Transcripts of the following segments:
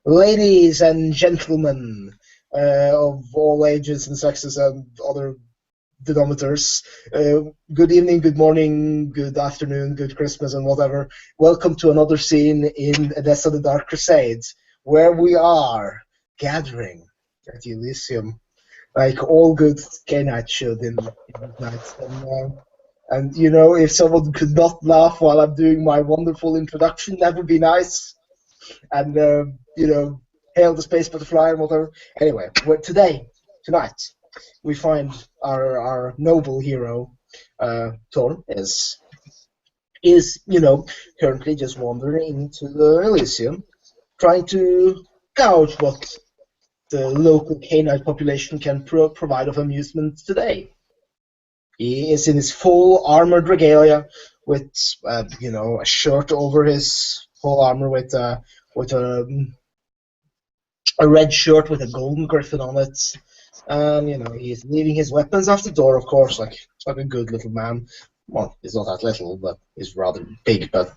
Ladies and gentlemen of all ages and sexes and other denominators, good evening, good morning, good afternoon, good Christmas, and whatever. Welcome to another scene in Edessa the Dark Crusades, where we are gathering at Elysium, like all good Canaanites should in these nights. And you know, if someone could not laugh while I'm doing my wonderful introduction, that would be nice. And hail the space butterfly and whatever. Anyway, tonight, we find our noble hero, Thor, is currently just wandering into the Elysium, trying to gouge what the local Canaanite population can provide of amusement today. He is in his full armored regalia with, a shirt over his full armor with a red shirt with a golden griffin on it. And, he's leaving his weapons off the door, of course, like a good little man. Well, he's not that little, but he's rather big. But,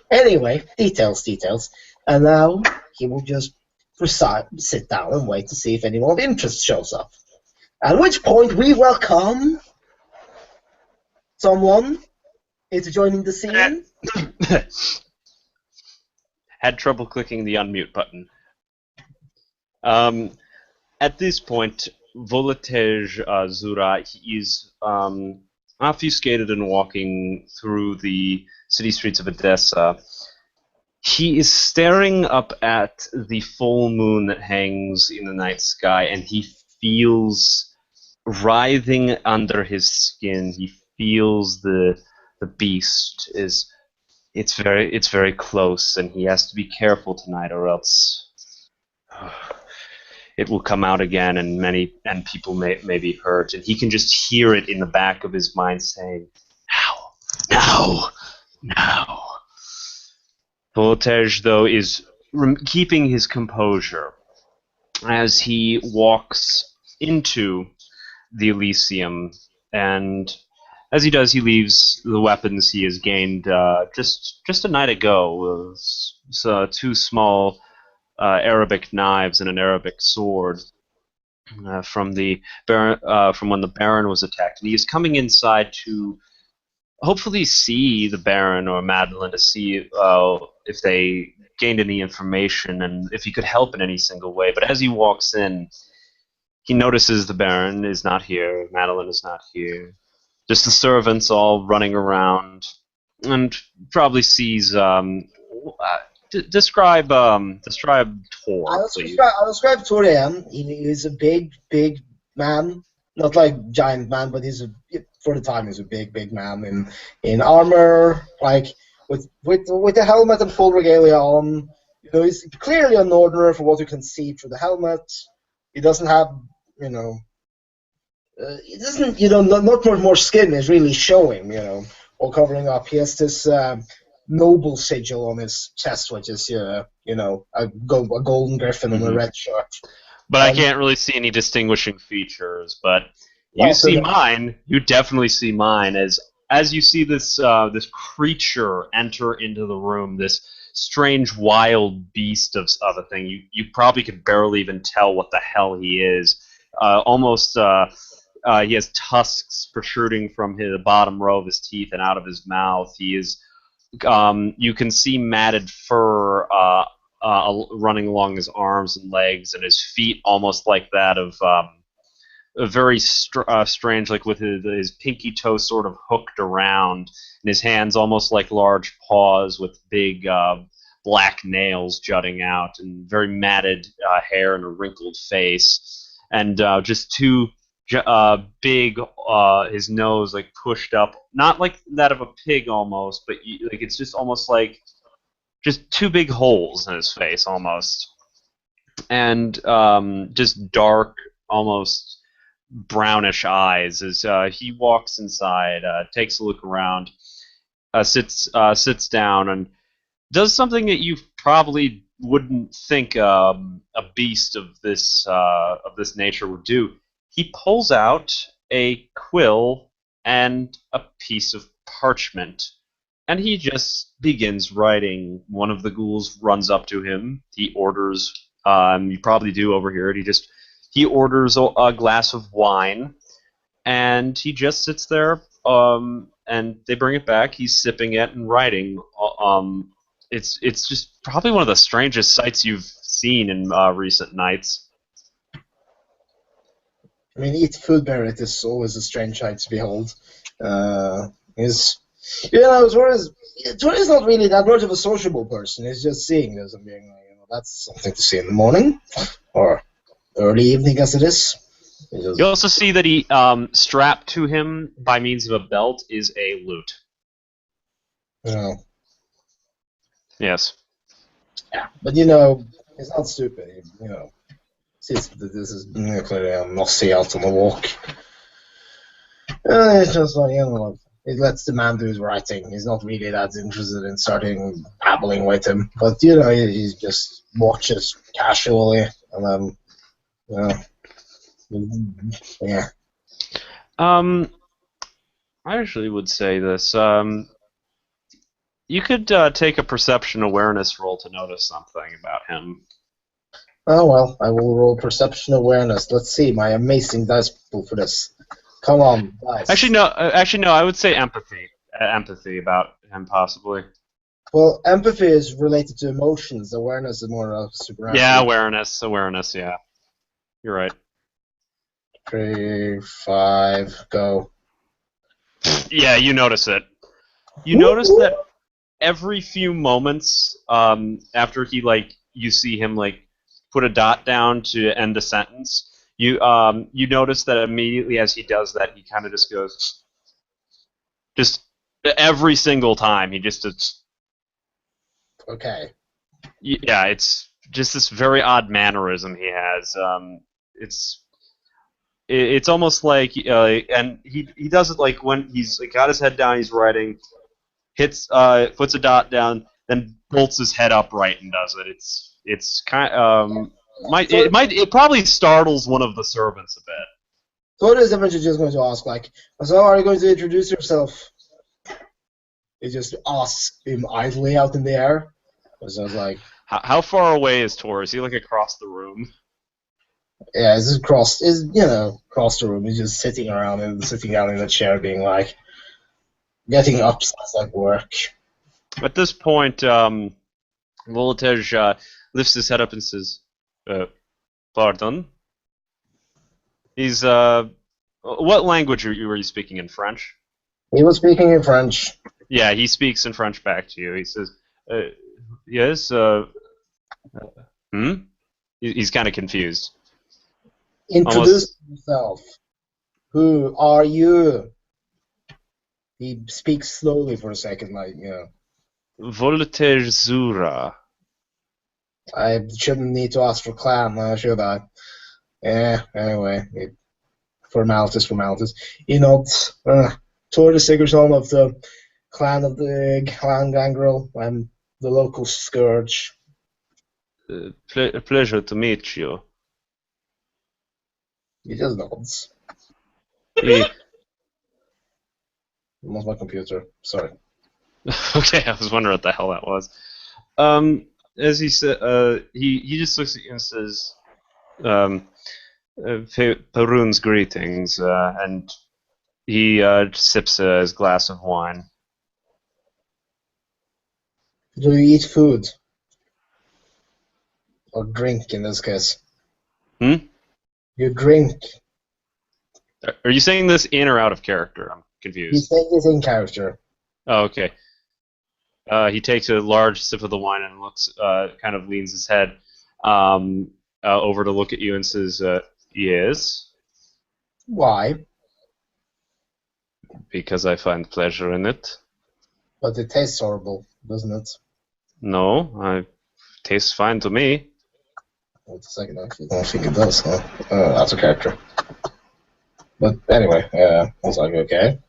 anyway, details. And now he will just sit down and wait to see if anyone of interest shows up. At which point we welcome someone into joining the scene. Had trouble clicking the unmute button. At this point, Voltage Zura is obfuscated and walking through the city streets of Edessa. He is staring up at the full moon that hangs in the night sky, and he feels writhing under his skin. He feels the beast is. It's very close, and he has to be careful tonight, or else it will come out again, and people may be hurt. And he can just hear it in the back of his mind saying, "Now." Voltage, though, is keeping his composure as he walks into the Elysium, and as he does, he leaves the weapons he has gained just a night ago. Two small Arabic knives and an Arabic sword from when the Baron was attacked. And he is coming inside to hopefully see the Baron or Madeline, to see if they gained any information and if he could help in any single way. But as he walks in, he notices the Baron is not here, Madeline is not here. Just the servants all running around, and probably sees. Describe Tor, please. I'll describe Thor again. He's a big man, not like giant man, but for the time he's a big man in armor, like with the helmet and full regalia on. He's clearly a northerner from what you can see through the helmet. He doesn't have, it doesn't, not much more skin is really showing, all covering up. He has this noble sigil on his chest, which is, a golden griffin on a red shirt. But I can't really see any distinguishing features. But you see mine. You definitely see mine as you see this creature enter into the room. This strange wild beast of a thing. You probably could barely even tell what the hell he is. Almost. He has tusks protruding from the bottom row of his teeth and out of his mouth. He is. You can see matted fur running along his arms and legs, and his feet almost like that of a very strange, like with his pinky toe sort of hooked around, and his hands almost like large paws with big black nails jutting out, and very matted hair and a wrinkled face, and just two big, his nose like pushed up, not like that of a pig almost, but like it's just almost like just two big holes in his face almost, and just dark, almost brownish eyes as he walks inside, takes a look around, sits down, and does something that you probably wouldn't think a beast of this nature would do. He pulls out a quill and a piece of parchment, and he just begins writing. One of the ghouls runs up to him. He orders You probably do overhear it. He orders a glass of wine, and he just sits there. And they bring it back. He's sipping it and writing. It's just probably one of the strangest sights you've seen in recent nights. I mean, eat food merit is always a strange sight to behold. Is Tori's not really that much of a sociable person. He's just seeing this and being like, that's something to see in the morning or early evening as it is. You also see that he strapped to him by means of a belt is a lute. Yes. Yeah, but he's not stupid. Sees that this is clearly a Nossi out on the walk. It's just like, he lets the man do his writing. He's not really that interested in starting babbling with him. But, he just watches casually. And then, yeah. I actually would say this. You could take a perception awareness roll to notice something about him. Oh, well, I will roll perception awareness. Let's see, my amazing dice pool for this. Come on, dice. Actually, no. I would say empathy. Empathy about him, possibly. Well, empathy is related to emotions. Awareness is more of supernatural. Yeah, awareness. Yeah, you're right. 3, 5, go. Yeah, you notice it. You notice that every few moments, after you see him put a dot down to end the sentence, you notice that immediately as he does that, he kind of just goes, just every single time he just. Okay. Yeah, it's just this very odd mannerism he has. It's almost like, and he does it when he's got his head down, he's writing, puts a dot down, then bolts his head upright and does it. It's kind it probably startles one of the servants a bit. So is eventually just going to ask so are you going to introduce yourself? He just asks him idly out in the air. So I was like, how far away is Tor? Is he across the room? Yeah, he's across the room. He's just sitting down in the chair, being getting up sounds like work. At this point, Voltage lifts his head up and says, "Pardon." He's what language were you speaking in? French? He was speaking in French. Yeah, he speaks in French back to you. He says, "Yes." He's kind of confused. Introduce yourself. Who are you? He speaks slowly for a second, Voltage Zura. I shouldn't need to ask for clan, should I? Yeah, anyway. Formalities. He nods. Tor the Sigurdsson of the clan of the clan Gangrel. I'm the local scourge. Pleasure to meet you. He just nods. Lost my computer. Sorry. Okay, I was wondering what the hell that was. As he said, he just looks at you and says, "Perun's greetings," and he sips his glass of wine. Do you eat food? Or drink, in this case? You drink. Are you saying this in or out of character? I'm confused. He's saying this in character. Oh, okay. He takes a large sip of the wine and looks, kind of leans his head over to look at you and says, "Yes." Why? Because I find pleasure in it. But it tastes horrible, doesn't it? No, it tastes fine to me. Wait a second, actually. I don't think it does, huh? That's a character. But anyway, I was like, okay.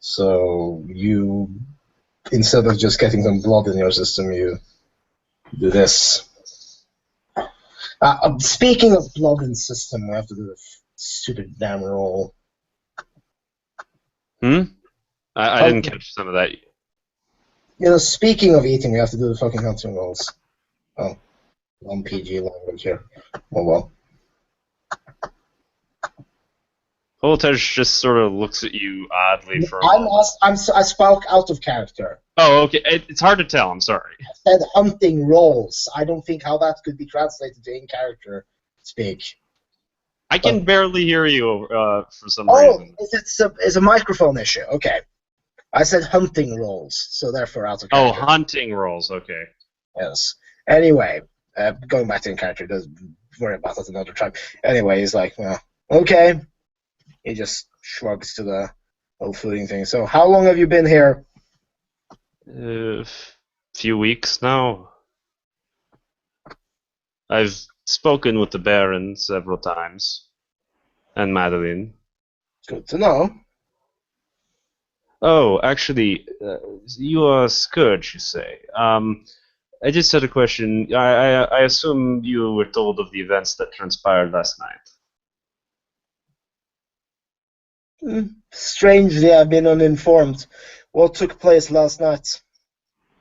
So you, instead of just getting some blood in your system, you do this. Speaking of blood in system, we have to do the stupid damn roll. I didn't catch some of that. Speaking of eating, we have to do the fucking hunting rolls. Oh. non-PG language here. Oh well. Voltage just sort of looks at you oddly for a moment. I spoke out of character. Oh, okay. It's hard to tell. I'm sorry. I said hunting rolls. I don't think how that could be translated to in-character speak. I can barely hear you for some Oh, reason. it's a microphone issue. Okay. I said hunting rolls, so therefore out of Oh, character. hunting rolls. Okay. Yes. Anyway, going back to in-character, doesn't worry about that another time. Anyway, he's like, well, okay. He just shrugs to the whole footing thing. So, how long have you been here? Few weeks now. I've spoken with the Baron several times, and Madeline. Good to know. Oh, actually, you are Scourge, you say. I just had a question. I assume you were told of the events that transpired last night. Strangely, I've been uninformed. What took place last night?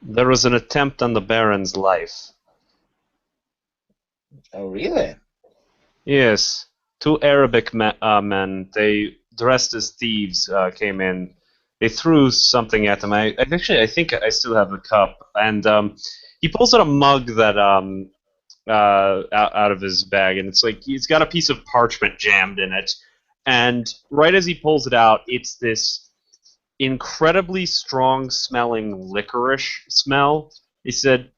There was an attempt on the Baron's life. Oh, really? Yes. Two Arabic men, they dressed as thieves, came in. They threw something at him. I think I still have the cup. And he pulls out a mug that out of his bag, and it's like he's got a piece of parchment jammed in it. And right as he pulls it out, it's this incredibly strong smelling licorice smell. He said,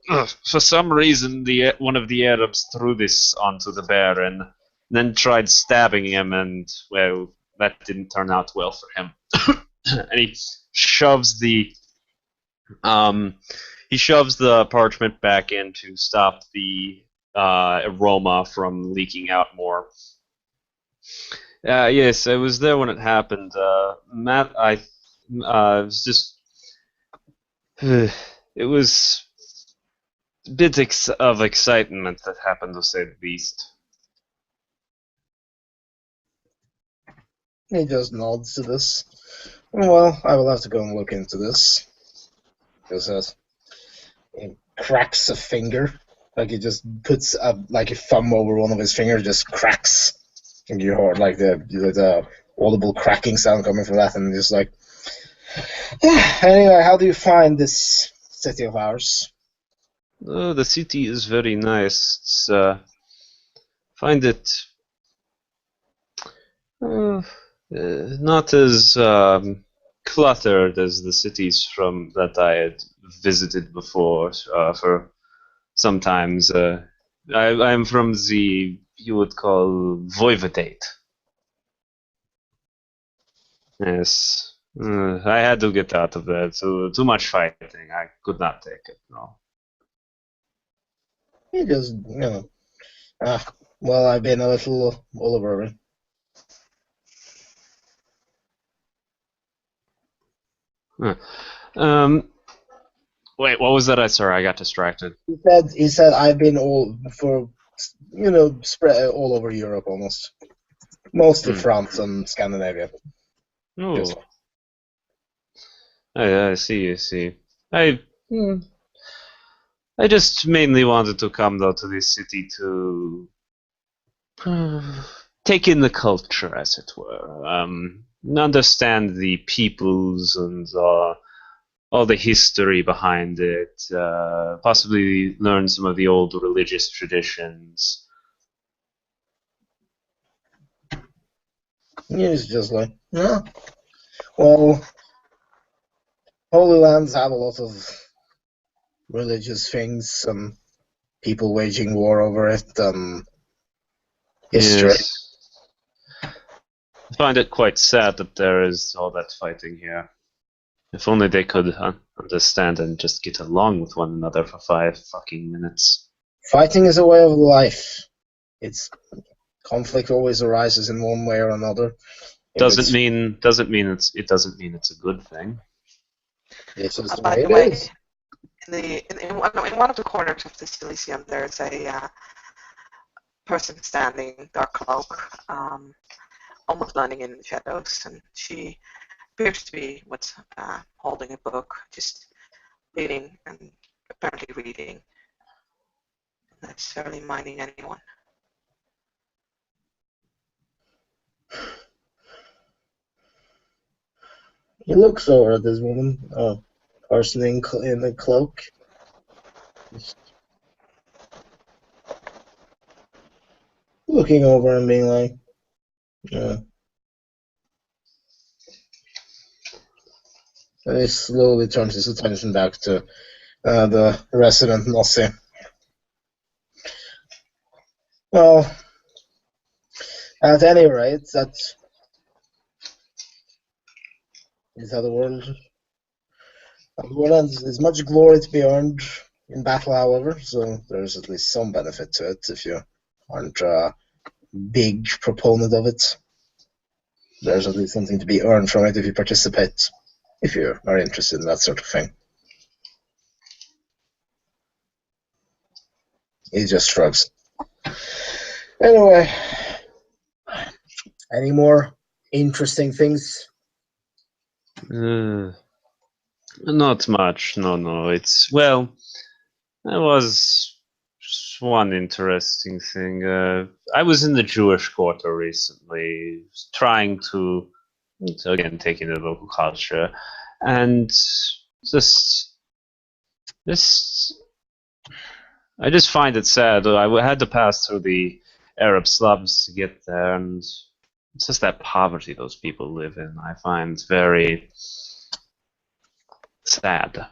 for some reason, one of the Arabs threw this onto the bear and then tried stabbing him, and, well, that didn't turn out well for him. And he shoves the parchment back in to stop the aroma from leaking out more. Yes, I was there when it happened. Matt, it was just, it was a bit of excitement that happened, to say the least. He just nods to this. Well, I will have to go and look into this. He says, he cracks a finger. Like he just puts a thumb over one of his fingers, just cracks. And you heard like the audible cracking sound coming from that, and just like, anyway, how do you find this city of ours? Oh, the city is very nice. It's, find it not as cluttered as the cities from that I had visited before. For sometimes, I'm from the you would call Voivodate. Yes, I had to get out of there. Too much fighting. I could not take it. No. He just, well, I've been a little all over it. Wait, what was that? Sorry, I got distracted. He said I've been spread all over Europe almost. Mostly France and Scandinavia. Oh. I see. I just mainly wanted to come though to this city to take in the culture, as it were. Understand the peoples and all the history behind it. Possibly learn some of the old religious traditions. He's just like, yeah. Well, Holy Lands have a lot of religious things and people waging war over it and history. Yes. I find it quite sad that there is all that fighting here. If only they could understand and just get along with one another for 5 fucking minutes. Fighting is a way of life. Conflict always arises in one way or another. Doesn't mean it's a good thing. It's just the By way the way, it is. in one of the corners of this Elysium, there's a person standing, dark cloak, almost blending in the shadows, and she appears to be holding a book, just reading and apparently reading. necessarily minding anyone. He looks over at this woman, person in a cloak. Just looking over and being like, and he slowly turns his attention back to the resident Nossi. Well, at any rate, that is how the world ends. There's much glory to be earned in battle, however, so there's at least some benefit to it if you aren't a big proponent of it. There's at least something to be earned from it if you participate, if you are interested in that sort of thing. He just shrugs. Anyway, any more interesting things? Not much. No. It's well. There was just one interesting thing. I was in the Jewish quarter recently, trying to again taking the local culture, and this I just find it sad. I had to pass through the Arab slums to get there, and it's just that poverty those people live in. I find very sad.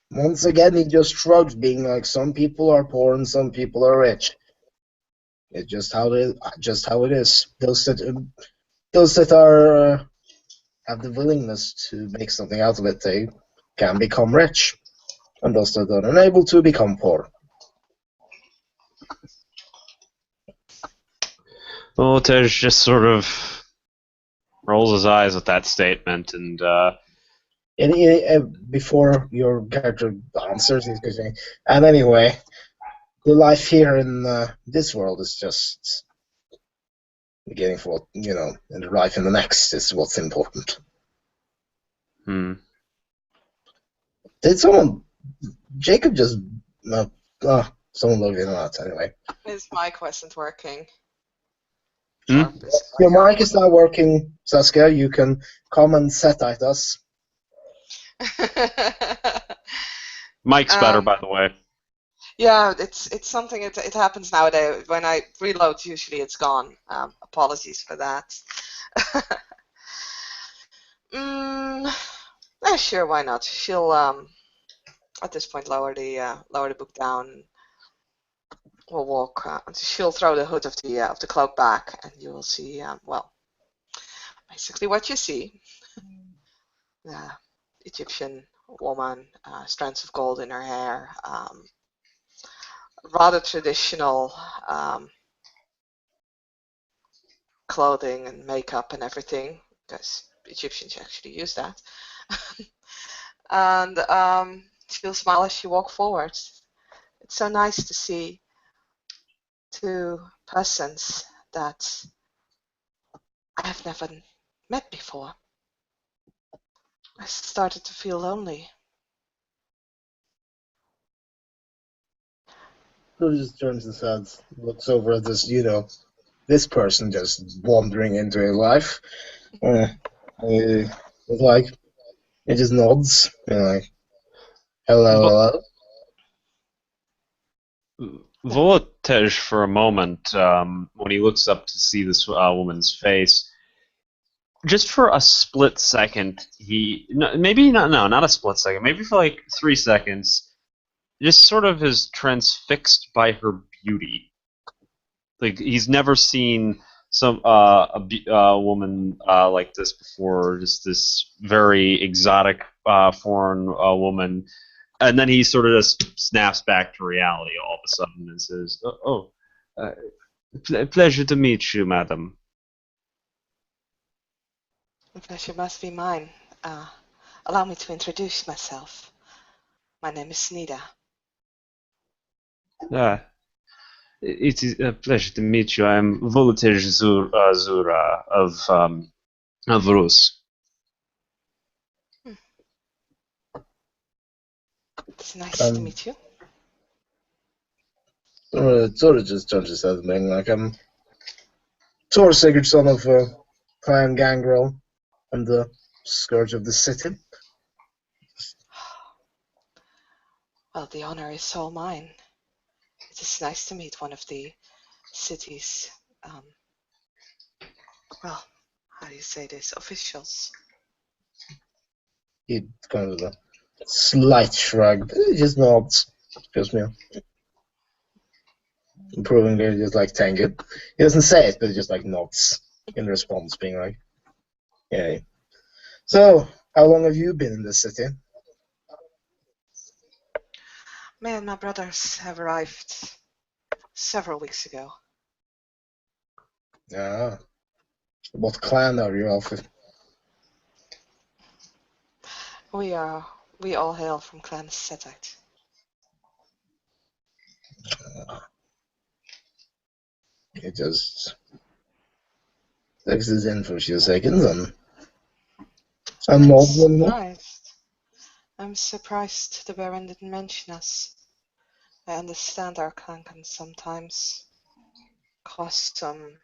Once again, he just shrugs, being like, some people are poor and some people are rich. It's just how it is. Those that are have the willingness to make something out of it, they can become rich, and those that are unable to become poor. Well, Tej just sort of rolls his eyes at that statement, and before your character answers, he's going to say, and anyway, the life here in this world is just beginning for what, and the life in the next is what's important. Did someone, Jacob just, someone logged in on that anyway. His mic wasn't working. Your mic is not working, Saskia. You can come and set at us. Mike's better, by the way. Yeah, it's something. It happens nowadays. When I reload, usually it's gone. Apologies for that. Sure, why not? She'll at this point lower the book down. We'll walk. She'll throw the hood of the cloak back, and you will see. Well, basically what you see. Egyptian woman, strands of gold in her hair. Rather traditional clothing and makeup and everything, because Egyptians actually use that. And she'll smile as you walk forward. It's so nice to see two persons that I have never met before. I started to feel lonely. Who just turns his head, looks over at this, this person just wandering into his life. It's like, he just nods, like, hello. Volotej, for a moment, when he looks up to see this woman's face, just for a split second, not a split second, maybe for like 3 seconds, just sort of is transfixed by her beauty. Like, he's never seen a woman like this before, just this very exotic foreign woman. And then he sort of just snaps back to reality all of a sudden and says, pleasure to meet you, madam. The pleasure must be mine. Allow me to introduce myself. My name is Snida. It is a pleasure to meet you. I am Volotej Zura of Rus. It's nice to meet you. Tor just turns his head and being like, I'm Tor Sigurd, son of Clan Gangrel, and the scourge of the city. Well, the honor is all mine. It is nice to meet one of the city's, well, how do you say this, officials. He kind of a slight shrug, but he just nods. Just me. Proving they're just like, thank you. He doesn't say it, but he just like nods in response, being like, yeah. So, how long have you been in this city? Me and my brothers have arrived several weeks ago. Ah. What clan are you of? We all hail from Clan Setite. He just takes this in for a few seconds and nods one more. I'm surprised the Baron didn't mention us. I understand our clan can sometimes cause some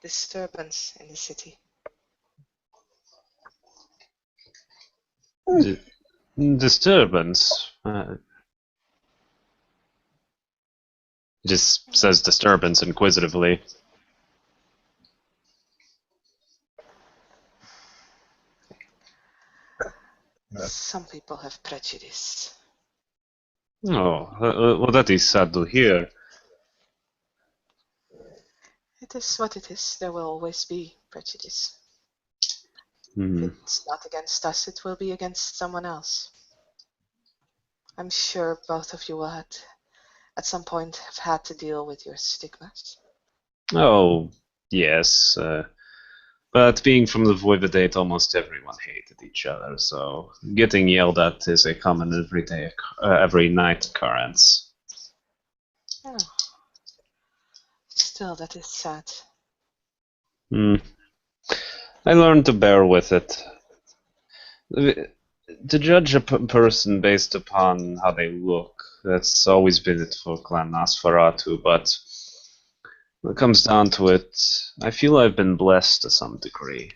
disturbance in the city. Disturbance. Just says disturbance inquisitively. Some people have prejudice. Oh, well, that is sad to hear. It is what it is. There will always be prejudice. Hmm. If it's not against us, it will be against someone else. I'm sure both of you will at some point have had to deal with your stigmas. Oh, yes. But being from the Voivodate, almost everyone hated each other, so getting yelled at is a common every night occurrence. Oh. Still, that is sad. I learned to bear with it. To judge a person based upon how they look, that's always been it for Clan Nosferatu, but when it comes down to it, I feel I've been blessed to some degree.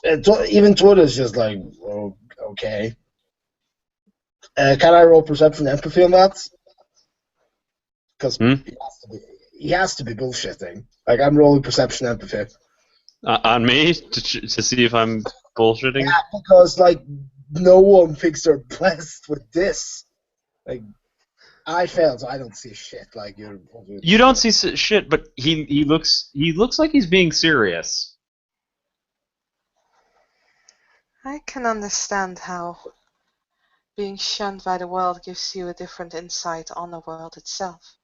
Even Twitter's just like, oh, okay. Can I roll perception empathy on that? Because he has to be bullshitting. Like, I'm rolling perception empathy. On me? To see if I'm bullshitting? Yeah, because, like, no one thinks they're blessed with this. Like, I failed, so I don't see shit. Like, you don't see shit, but he looks like he's being serious. I can understand how being shunned by the world gives you a different insight on the world itself.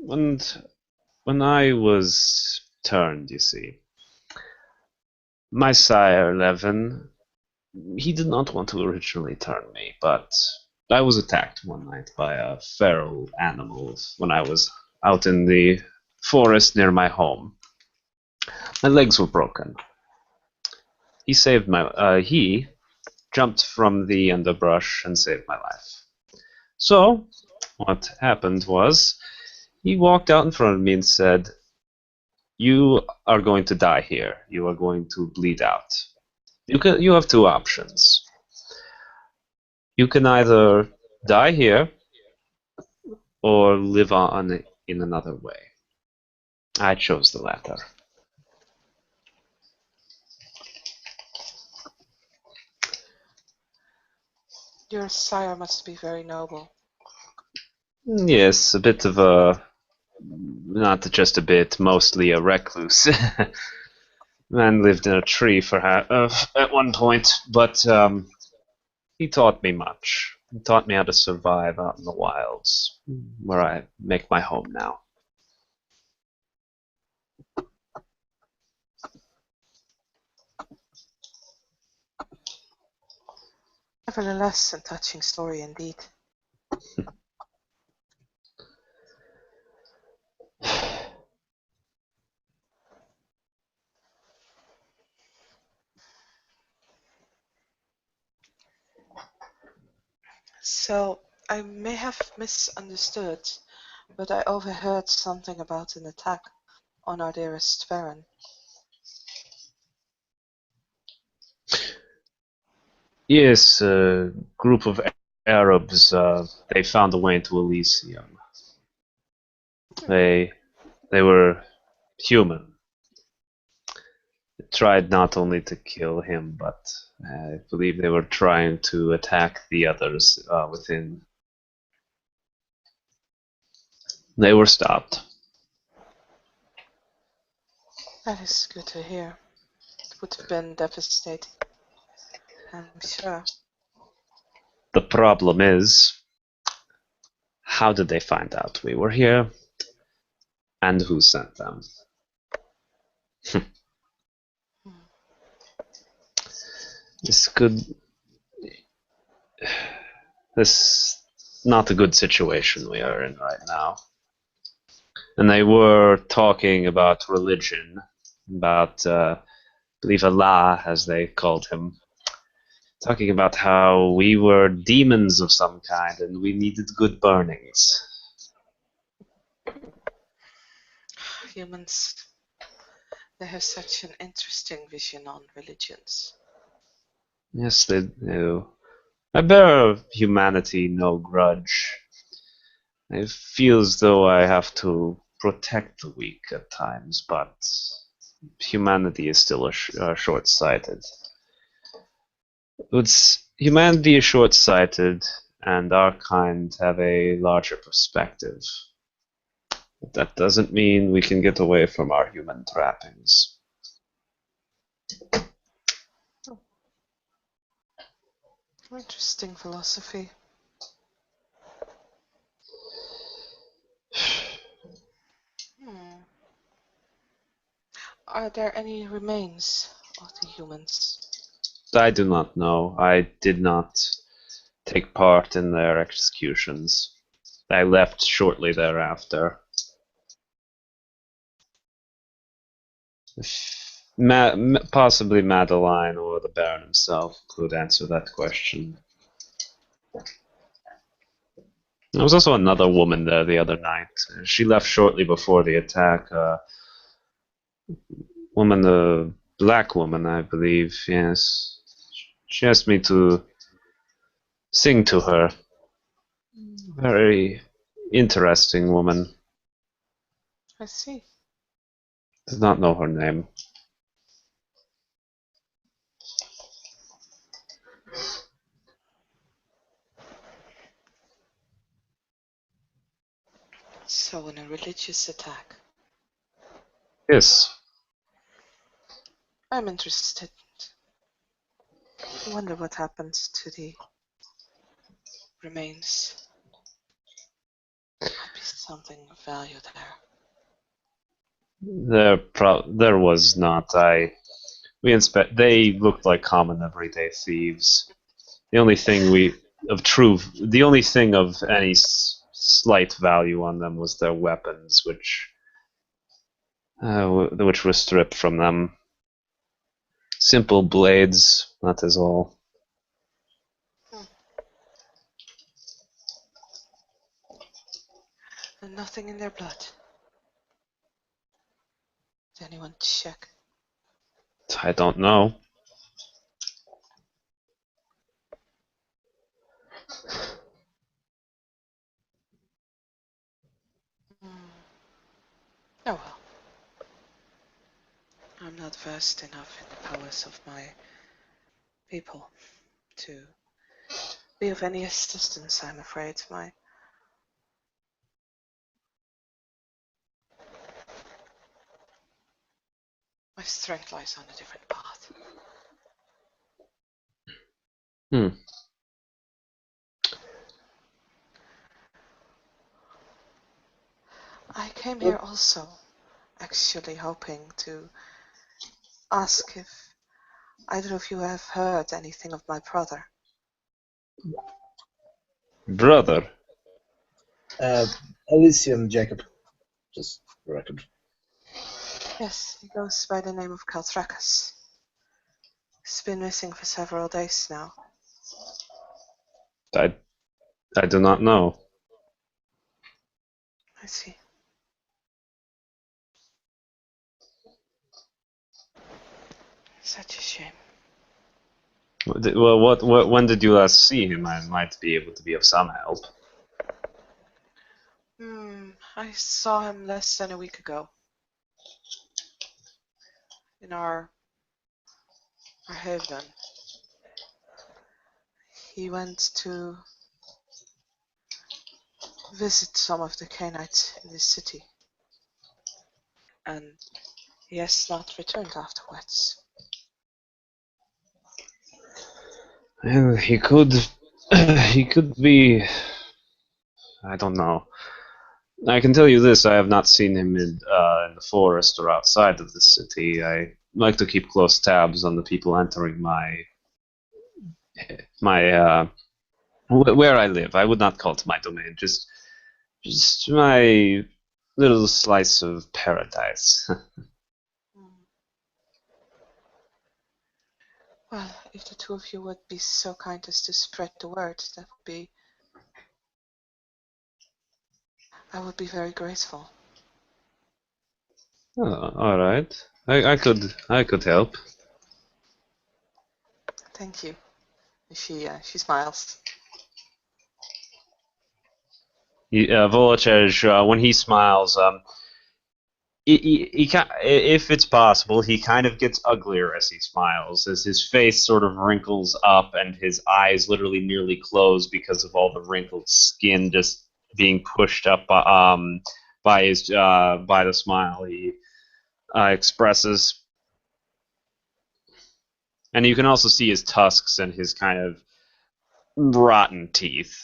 When I was turned, you see, my sire, Levin, he did not want to originally turn me, but I was attacked one night by a feral animal when I was out in the forest near my home. My legs were broken. He jumped from the underbrush and saved my life. So, what happened was, he walked out in front of me and said, "You are going to die here. You are going to bleed out. You have two options. You can either die here or live on in another way." I chose the latter. Your sire must be very noble. Yes, a bit of not just a bit, mostly a recluse. Man lived in a tree for at one point, but he taught me much. He taught me how to survive out in the wilds, where I make my home now. Nevertheless, a touching story indeed. So, I may have misunderstood, but I overheard something about an attack on our dearest Baron. Yes, a group of Arabs, they found a way into Elysium. They were human. They tried not only to kill him, but I believe they were trying to attack the others within. They were stopped. That is good to hear. It would have been devastating, I'm sure. The problem is, how did they find out we were here? And who sent them? This could. This not a good situation we are in right now. And they were talking about religion, about, I believe Allah, as they called him, talking about how we were demons of some kind and we needed good burnings. Humans, they have such an interesting vision on religions. Yes, they do. I bear humanity no grudge. I feel as though I have to protect the weak at times, but humanity is still short-sighted. Humanity is short-sighted, and our kind have a larger perspective. But that doesn't mean we can get away from our human trappings. Interesting philosophy. Are there any remains of the humans? I do not know. I did not take part in their executions. I left shortly thereafter. Possibly Madeline or the Baron himself could answer that question. There was also another woman there the other night. She left shortly before the attack. Woman, a black woman, I believe, yes. She asked me to sing to her. Very interesting woman. I see. Did not know her name. So, in a religious attack. Yes. I'm interested. I wonder what happens to the remains. Might be something of value there. There was not. They looked like common everyday thieves. The only thing of any slight value on them was their weapons, which were stripped from them. Simple blades, that is all. And nothing in their blood. Did anyone check? I don't know. Oh well. I'm not versed enough in the powers of my people to be of any assistance, I'm afraid. My strength lies on a different path. I came here also, actually hoping to ask if either of you have heard anything of my brother. Brother? Elysium, Jacob. Just for the record. Yes, he goes by the name of Kaltrakas. He's been missing for several days now. I do not know. I see. Such a shame. Well, when did you last see him? I might be able to be of some help. I saw him less than a week ago. In our haven. He went to visit some of the Canaanites in this city. And he has not returned afterwards. Well, he could be. I don't know. I can tell you this: I have not seen him in the forest or outside of the city. I like to keep close tabs on the people entering my where I live. I would not call it my domain. Just my little slice of paradise. Well, if the two of you would be so kind as to spread the word, that would be... I would be very grateful. Oh, all right. I could help. Thank you. She smiles. Volachej, when he smiles, if it's possible, he kind of gets uglier as he smiles, as his face sort of wrinkles up and his eyes literally nearly close because of all the wrinkled skin just being pushed up by the smile he expresses. And you can also see his tusks and his kind of rotten teeth.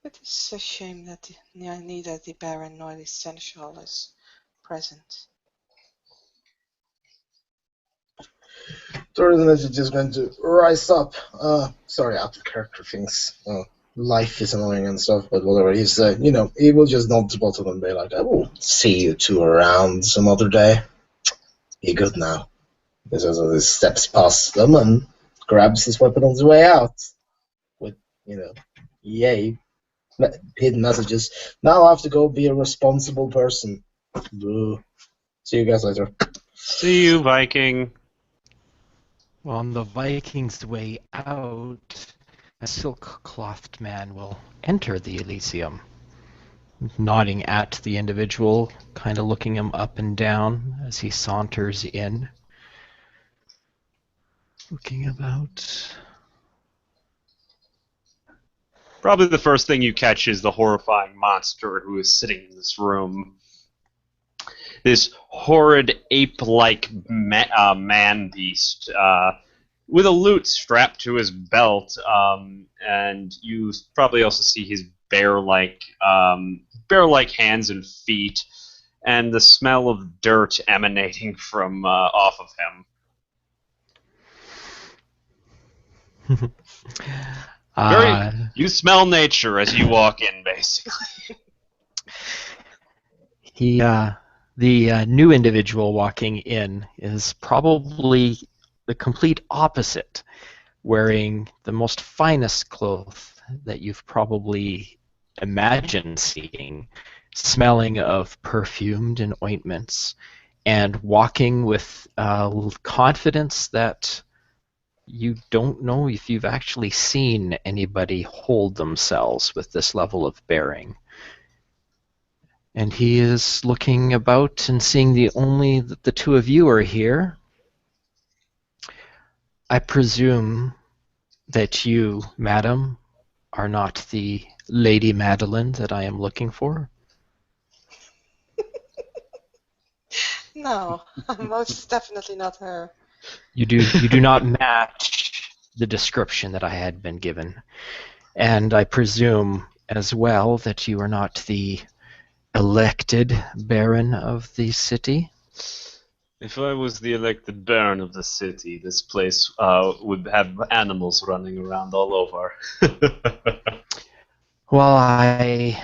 It is a shame that neither the Baron nor the Seneschal is present. Tourism is just going to rise up. Sorry, out of character things. Life is annoying and stuff, but whatever. He will just nod to both of them and be like, I will see you two around some other day. Be good now. He steps past them and grabs his weapon on his way out. With, yay, hidden messages. Now I have to go be a responsible person. Boo. See you guys later. See you, Viking. On the Viking's way out, a silk-clothed man will enter the Elysium, nodding at the individual, kind of looking him up and down as he saunters in. Looking about. Probably the first thing you catch is the horrifying monster who is sitting in this room. This horrid ape-like man beast with a lute strapped to his belt, and you probably also see his bear-like hands and feet, and the smell of dirt emanating from off of him. You smell nature as you walk in, basically. The new individual walking in is probably the complete opposite, wearing the most finest clothes that you've probably imagined seeing, smelling of perfumed and ointments, and walking with confidence that you don't know if you've actually seen anybody hold themselves with this level of bearing. And he is looking about and seeing the two of you are here. I presume that you, madam, are not the Lady Madeline that I am looking for? No, most definitely not her. You do not match the description that I had been given. And I presume as well that you are not the elected Baron of the city? If I was the elected Baron of the city, this place would have animals running around all over. Well, I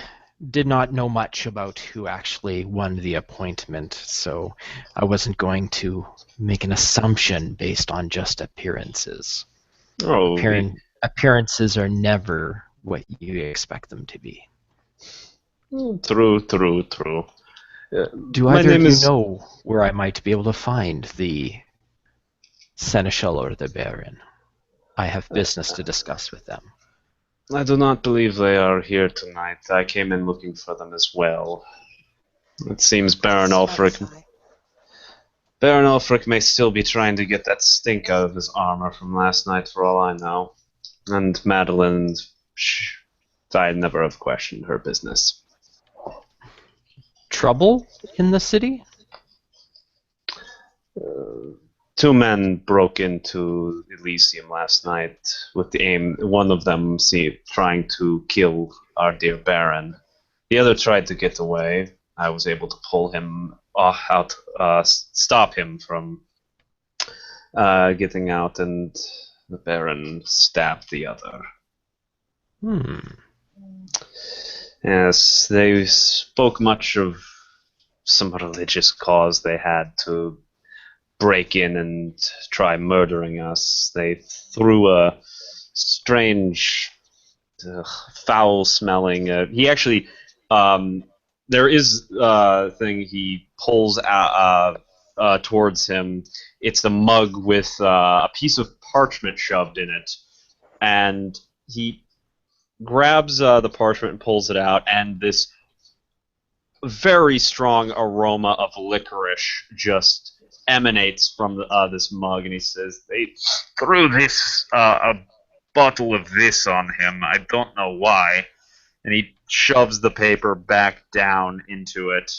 did not know much about who actually won the appointment, so I wasn't going to make an assumption based on just appearances. Oh, Appearances are never what you expect them to be. true. Do My either of name you is. know where I might be able to find the Seneschal or the Baron? I have business to discuss with them. I do not believe they are here tonight. I came in looking for them as well. It seems Baron Ulfric may still be trying to get that stink out of his armor from last night, for all I know. And Madeline, I never have questioned her business. Trouble in the city? Two men broke into Elysium last night with the aim, one of them trying to kill our dear Baron. The other tried to get away. I was able to pull him out, stop him from getting out, and the Baron stabbed the other. Yes, they spoke much of some religious cause they had to break in and try murdering us. They threw a strange, foul-smelling. He actually, there is a thing he pulls out towards him. It's a mug with a piece of parchment shoved in it, and he grabs the parchment and pulls it out, and this very strong aroma of licorice just emanates from this mug, and he says, "They threw a bottle of this on him. I don't know why." And he shoves the paper back down into it,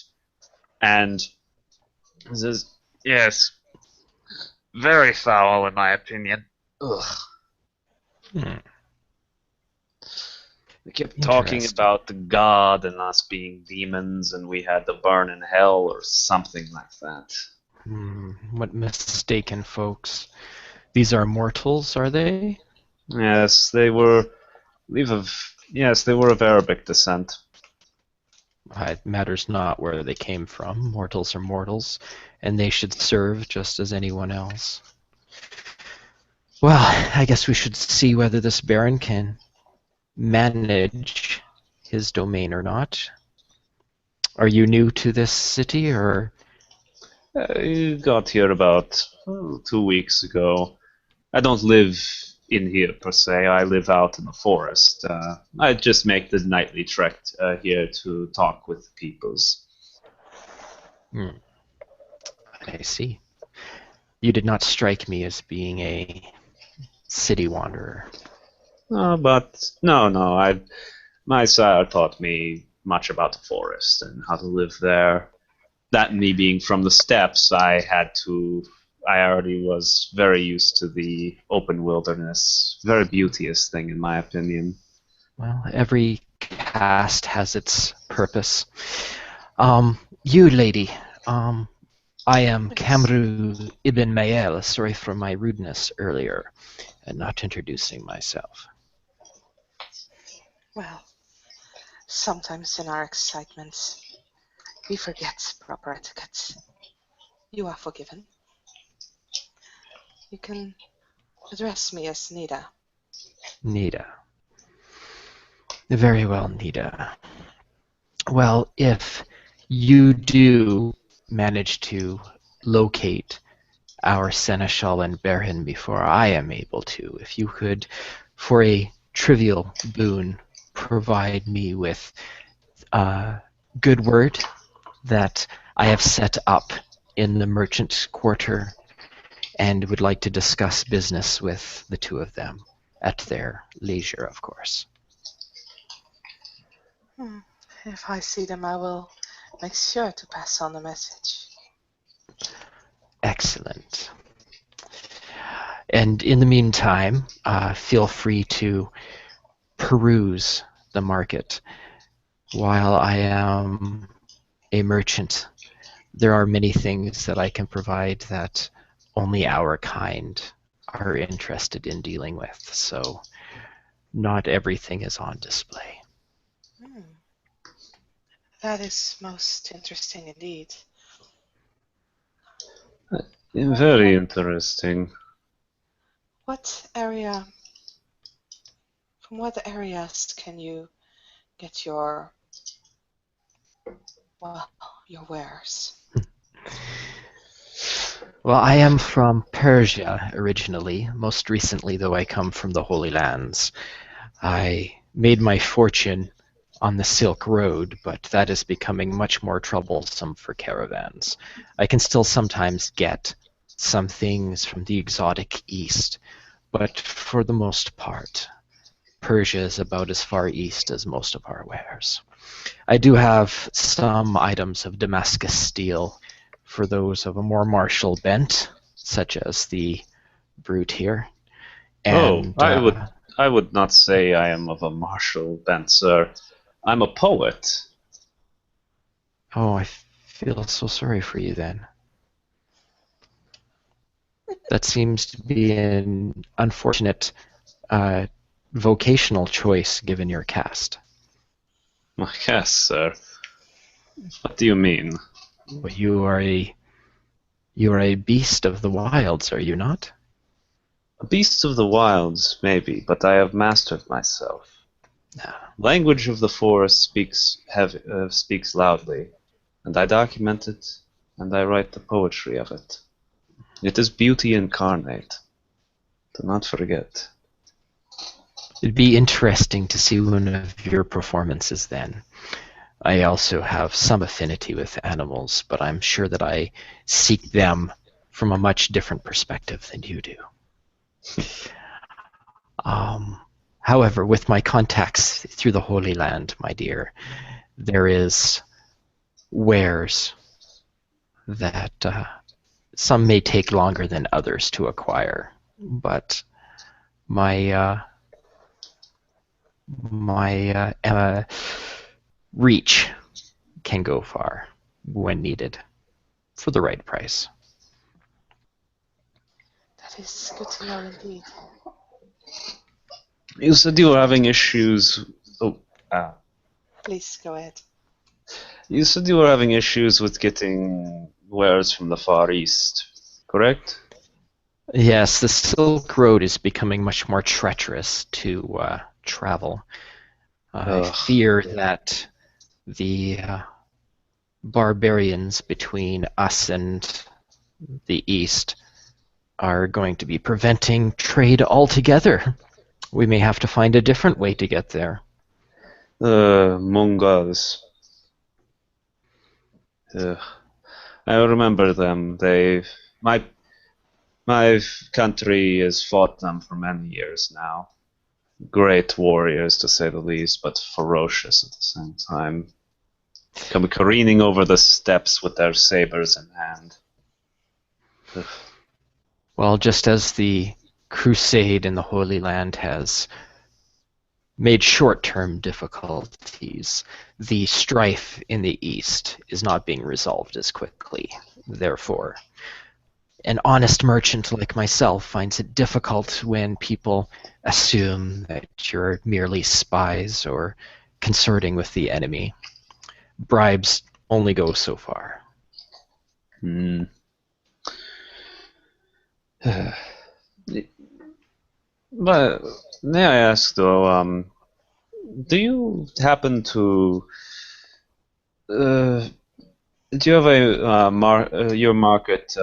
and says, "Yes, very foul in my opinion." Ugh. They kept talking about the god and us being demons, and we had to burn in hell or something like that. What mistaken folks. These are mortals, are they? Yes, they were. Yes, they were of Arabic descent. It matters not where they came from. Mortals are mortals, and they should serve just as anyone else. Well, I guess we should see whether this Baron can manage his domain or not. Are you new to this city, or? I got here about 2 weeks ago. I don't live in here per se. I live out in the forest. I just make the nightly trek here to talk with the peoples. I see. You did not strike me as being a city wanderer. But no. My sire taught me much about the forest and how to live there. That me being from the steppes, I already was very used to the open wilderness. Very beauteous thing, in my opinion. Well, every caste has its purpose. You, lady, I am Kamru Ibn Mayel. Sorry for my rudeness earlier and not introducing myself. Well, sometimes in our excitement, we forget proper etiquette. You are forgiven. You can address me as Nida. Nida. Very well, Nida. Well, if you do manage to locate our Seneschal and Baron before I am able to, if you could, for a trivial boon, provide me with good word that I have set up in the merchant quarter and would like to discuss business with the two of them at their leisure, of course. If I see them, I will make sure to pass on the message. Excellent. And in the meantime, feel free to peruse the market. While I am a merchant, there are many things that I can provide that only our kind are interested in dealing with, so not everything is on display. That is most interesting indeed. Very interesting. What area, from what areas can you get your wares? Well, I am from Persia originally. Most recently, though, I come from the Holy Lands. I made my fortune on the Silk Road, but that is becoming much more troublesome for caravans. I can still sometimes get some things from the exotic East, but for the most part, Persia is about as far east as most of our wares. I do have some items of Damascus steel for those of a more martial bent, such as the brute here. And I would not say I am of a martial bent, sir. I'm a poet. oh, I feel so sorry for you then. That seems to be an unfortunate vocational choice given your caste. I guess, sir. What do you mean? Well, you are a beast of the wilds, are you not? A beast of the wilds, maybe, but I have mastered myself. Language of the forest speaks loudly, and I document it, and I write the poetry of it. It is beauty incarnate. Do not forget. It'd be interesting to see one of your performances then. I also have some affinity with animals, but I'm sure that I seek them from a much different perspective than you do. However, with my contacts through the Holy Land, my dear, there is wares that some may take longer than others to acquire, but my reach can go far when needed for the right price. That is good to know indeed. You said you were having issues. Please go ahead. You said you were having issues with getting wares from the Far East, correct? Yes, the Silk Road is becoming much more treacherous to travel. I fear that the barbarians between us and the East are going to be preventing trade altogether. We may have to find a different way to get there. Mongols. I remember them. My country has fought them for many years now. Great warriors, to say the least, but ferocious at the same time. Come careening over the steppes with their sabers in hand. Ugh. Well, just as the crusade in the Holy Land has made short-term difficulties, the strife in the East is not being resolved as quickly. Therefore, an honest merchant like myself finds it difficult when people assume that you're merely spies or consorting with the enemy. Bribes only go so far. But may I ask though, do you happen to do you have your market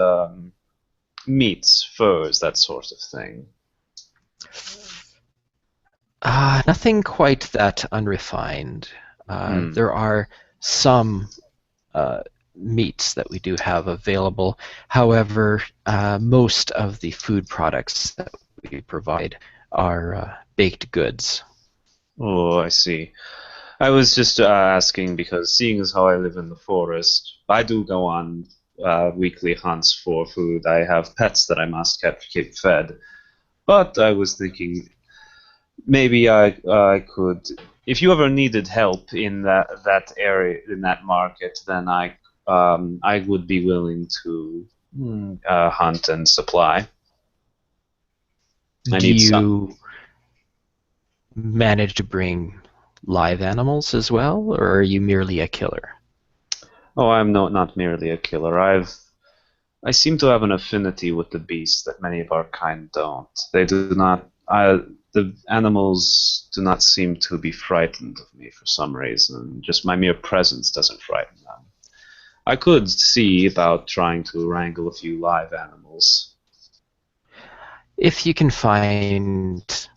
meats, furs, that sort of thing? Nothing quite that unrefined. There are some meats that we do have available. However, most of the food products that we provide are baked goods. Oh, I see. I was just asking because seeing as how I live in the forest, I do go on weekly hunts for food. I have pets that I must keep fed. But I was thinking maybe I could, if you ever needed help in that area, in that market, then I would be willing to hunt and supply. Do you manage to bring live animals as well, or are you merely a killer? Oh, I'm not merely a killer. I seem to have an affinity with the beasts that many of our kind don't. They do not. The animals do not seem to be frightened of me for some reason. Just my mere presence doesn't frighten them. I could see about trying to wrangle a few live animals. If you can find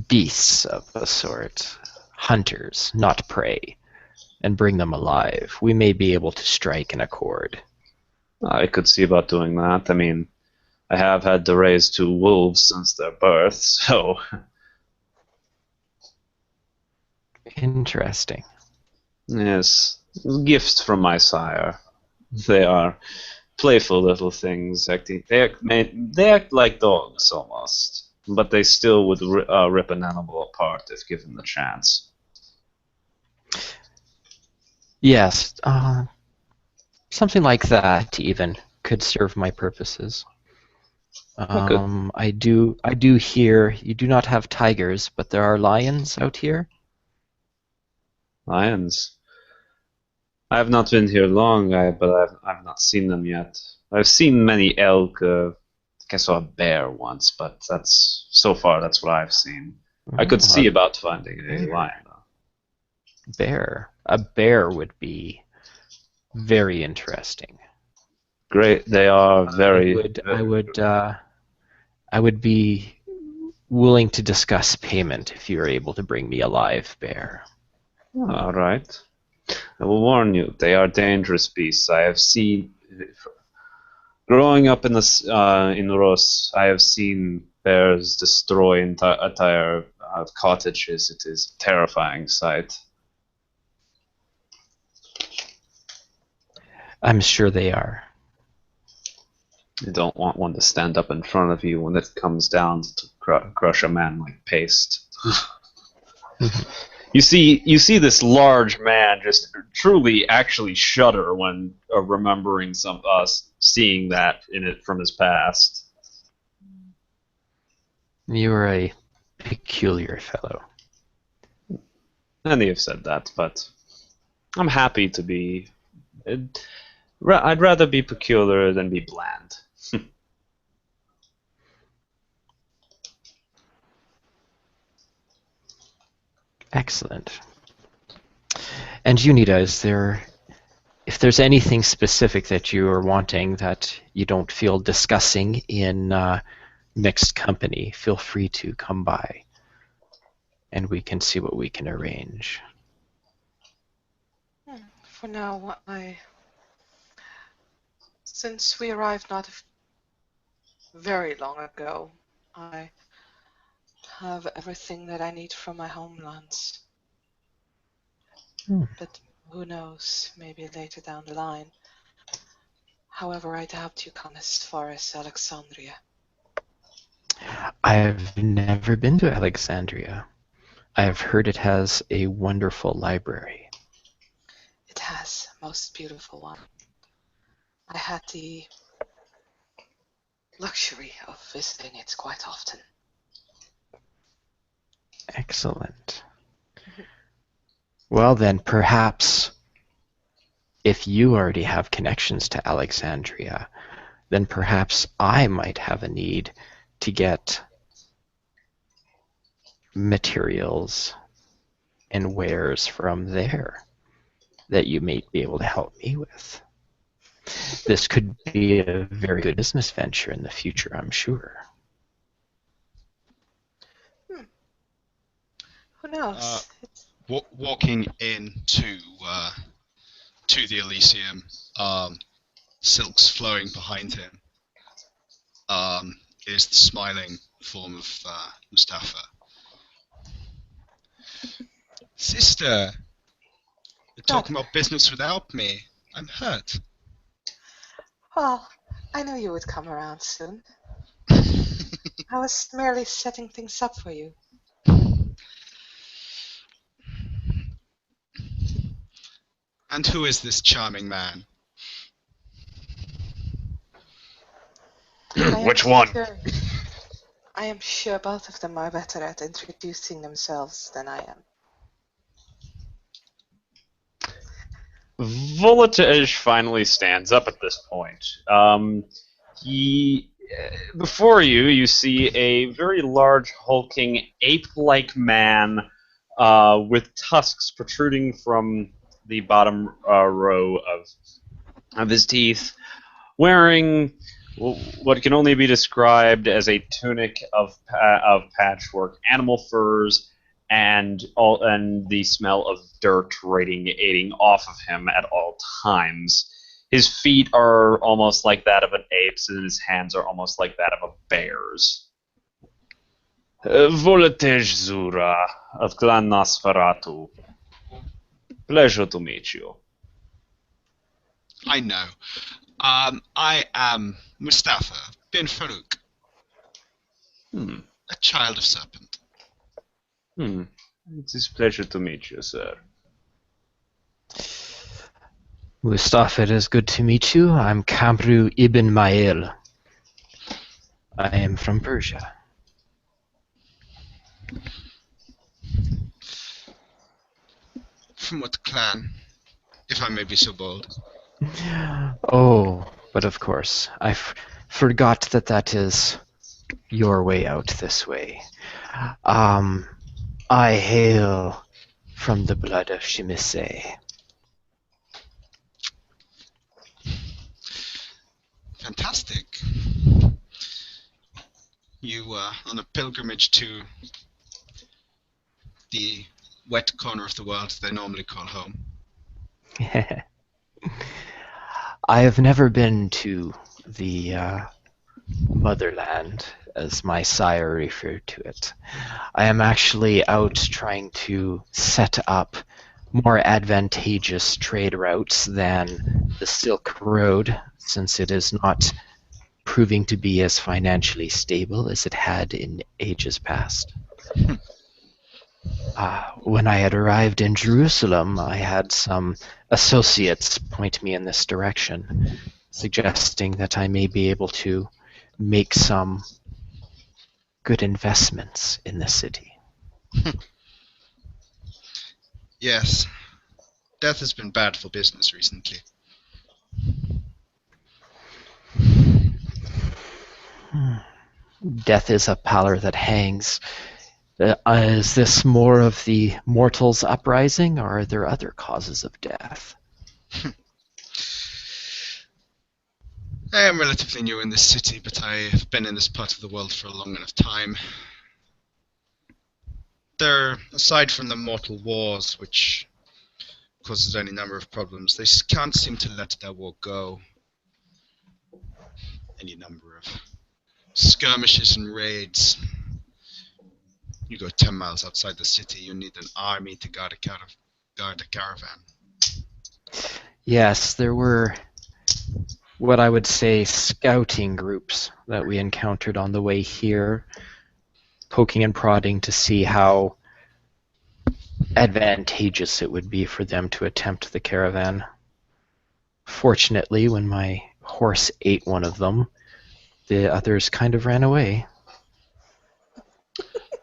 beasts of a sort, hunters, not prey, and bring them alive, we may be able to strike an accord. I could see about doing that. I mean, I have had to raise 2 wolves since their birth, so Interesting. yes, gifts from my sire. They are playful little things. They act like dogs almost, but they still would rip an animal apart if given the chance. Yes, something like that even could serve my purposes. I do hear you do not have tigers, but there are lions out here. Lions. I have not been here long, but I've not seen them yet. I've seen many elk. I think I saw a bear once, but so far that's what I've seen. I could see about finding a lion, though. Bear. A bear would be very interesting. Great, they are very. I would be willing to discuss payment if you are able to bring me a live bear. All right. I will warn you, they are dangerous beasts. I have seen, growing up in Rus, I have seen bears destroy entire cottages. It is a terrifying sight. I'm sure they are. You don't want one to stand up in front of you when it comes down to crush a man like paste. You see this large man just truly actually shudder when remembering seeing that in it from his past. You are a peculiar fellow. Many have said that, but I'm happy to be. I'd rather be peculiar than be bland. Excellent. And Unita, if there's anything specific that you are wanting that you don't feel discussing in mixed company, feel free to come by, and we can see what we can arrange. For now, since we arrived not very long ago, I have everything that I need from my homelands. But who knows, maybe later down the line. However, I doubt you come as far as Alexandria. I've never been to Alexandria. I've heard it has a wonderful library. It has a most beautiful one. I had the luxury of visiting it quite often. Excellent. Well then, perhaps if you already have connections to Alexandria, then perhaps I might have a need to get materials and wares from there that you may be able to help me with. This could be a very good business venture in the future, I'm sure. Who knows? Walking into to the Elysium, silks flowing behind him, is the smiling form of Mustafa. Sister, you're talking about business without me. I'm hurt. Well, I knew you would come around soon. I was merely setting things up for you. And who is this charming man? Which one? I am sure both of them are better at introducing themselves than I am. Voltage finally stands up at this point. Before you see a very large, hulking, ape-like man with tusks protruding from the bottom row of his teeth, wearing what can only be described as a tunic of patchwork animal furs, and the smell of dirt radiating off of him at all times. His feet are almost like that of an ape's, and his hands are almost like that of a bear's. Voltage Zura of Clan Nosferatu. Pleasure to meet you. I know. I am Mustafa bin Farouk, a child of Serpent. It is a pleasure to meet you, sir. Mustafa, it is good to meet you. I'm Kamru ibn Mael. I am from Persia. From what clan, if I may be so bold? Oh, but of course, I forgot that is your way out this way. I hail from the blood of Shimise. Fantastic. You were on a pilgrimage to the wet corner of the world they normally call home. I have never been to the motherland, as my sire referred to it. I am actually out trying to set up more advantageous trade routes than the Silk Road, since it is not proving to be as financially stable as it had in ages past. When I had arrived in Jerusalem, I had some associates point me in this direction, suggesting that I may be able to make some good investments in the city. Yes. Death has been bad for business recently. Death is a pallor that hangs. Is this more of the mortals' uprising, or are there other causes of death? I am relatively new in this city, but I have been in this part of the world for a long enough time. Aside from the mortal wars, which causes any number of problems, they can't seem to let their war go. Any number of skirmishes and raids. You go 10 miles outside the city, you need an army to guard a caravan. Yes, there were what I would say scouting groups that we encountered on the way here, poking and prodding to see how advantageous it would be for them to attempt the caravan. Fortunately, when my horse ate one of them, the others kind of ran away.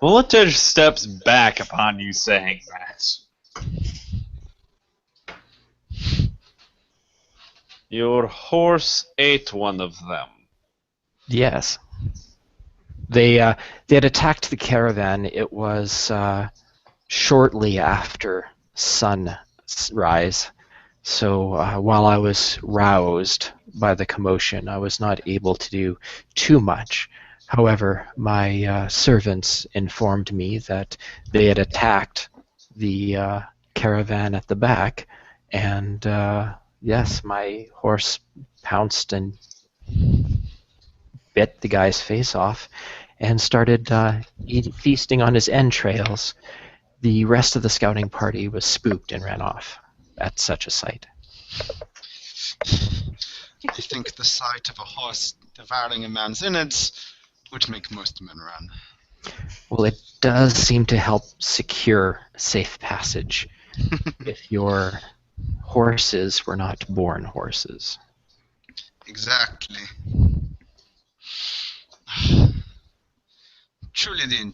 Voltage steps back upon you saying that. Your horse ate one of them. Yes. They had attacked the caravan. It was shortly after sunrise. So while I was roused by the commotion, I was not able to do too much. However, my servants informed me that they had attacked the caravan at the back, and yes, my horse pounced and bit the guy's face off and started feasting on his entrails. The rest of the scouting party was spooked and ran off at such a sight. I think the sight of a horse devouring a man's innards would make most men run. Well, it does seem to help secure safe passage if your horses were not born horses. Exactly. Truly the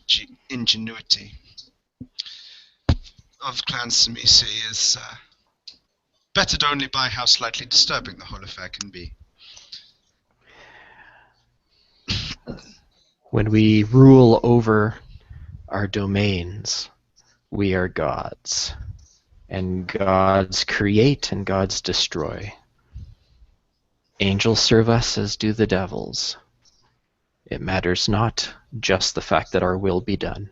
ingenuity of Clan Samisi is bettered only by how slightly disturbing the whole affair can be. When we rule over our domains, we are gods. And gods create and gods destroy. Angels serve us as do the devils. It matters not just the fact that our will be done.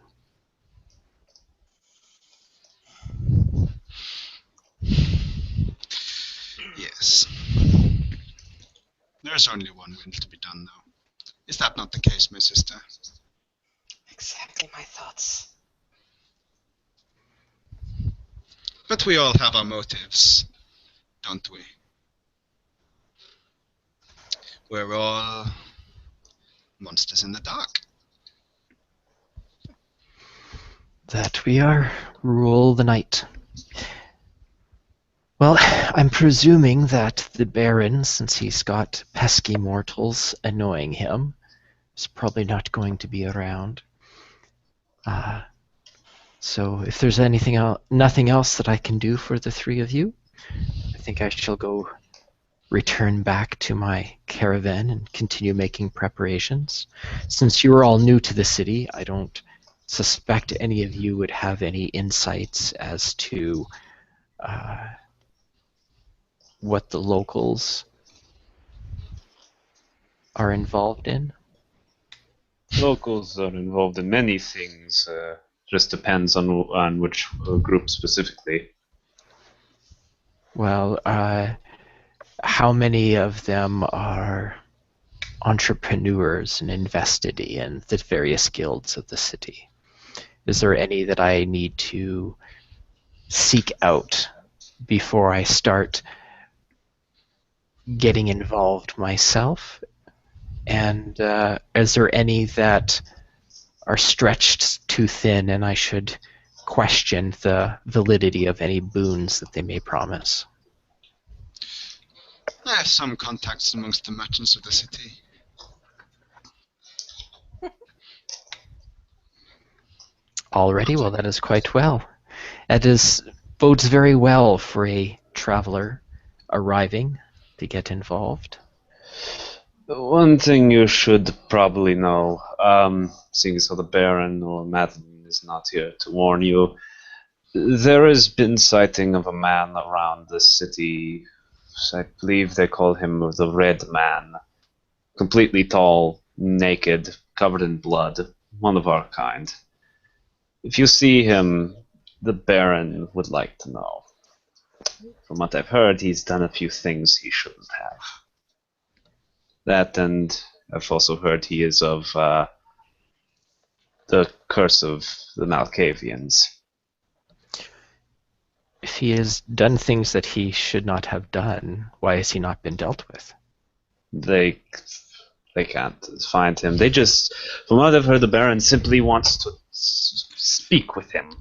Yes. There is only one will to be done, though. Is that not the case, my sister? Exactly my thoughts. But we all have our motives, don't we? We're all monsters in the dark. That we are. Rule the night. Well, I'm presuming that the Baron, since he's got pesky mortals annoying him, is probably not going to be around. So if there's nothing else that I can do for the three of you, I think I shall go return back to my caravan and continue making preparations. Since you are all new to the city, I don't suspect any of you would have any insights as to what the locals are involved in. Locals are involved in many things. Just depends on which group specifically. Well, how many of them are entrepreneurs and invested in the various guilds of the city? Is there any that I need to seek out before I start getting involved myself? And is there any that are stretched too thin and I should question the validity of any boons that they may promise? I have some contacts amongst the merchants of the city. Already? Well, that is quite well. That bodes very well for a traveler arriving to get involved. One thing you should probably know, seeing as how the Baron or Madeline is not here to warn you, there has been sighting of a man around the city. I believe they call him the Red Man. Completely tall, naked, covered in blood. One of our kind. If you see him, the Baron would like to know. From what I've heard, he's done a few things he shouldn't have. That, and I've also heard he is of the curse of the Malkavians. If he has done things that he should not have done, why has he not been dealt with? They can't find him. They just, from what I've heard, the Baron simply wants to speak with him.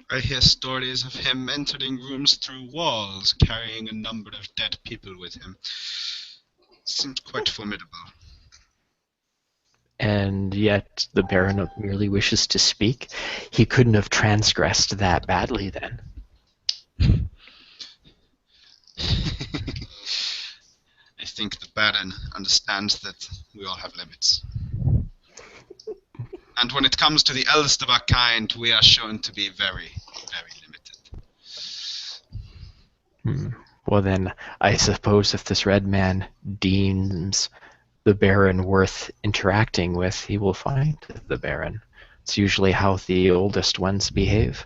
I hear stories of him entering rooms through walls, carrying a number of dead people with him. Seems quite formidable. And yet the Baron merely wishes to speak. He couldn't have transgressed that badly then. I think the Baron understands that we all have limits. And when it comes to the eldest of our kind, we are shown to be very, very limited. Well then, I suppose if this red man deems the Baron worth interacting with, he will find the Baron. It's usually how the oldest ones behave.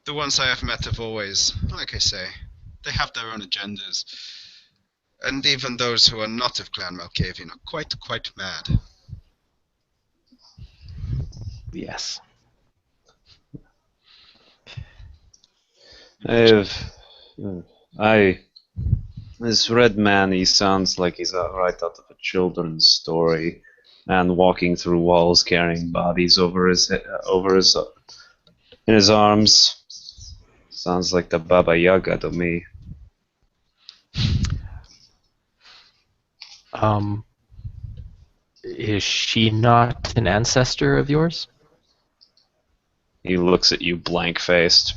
The ones I have met have always, like I say, they have their own agendas. And even those who are not of Clan Malkavian are quite mad. Yes. This red man, he sounds like he's right out of a children's story, and walking through walls, carrying bodies in his arms. Sounds like the Baba Yaga to me. Is she not an ancestor of yours? He looks at you blank-faced.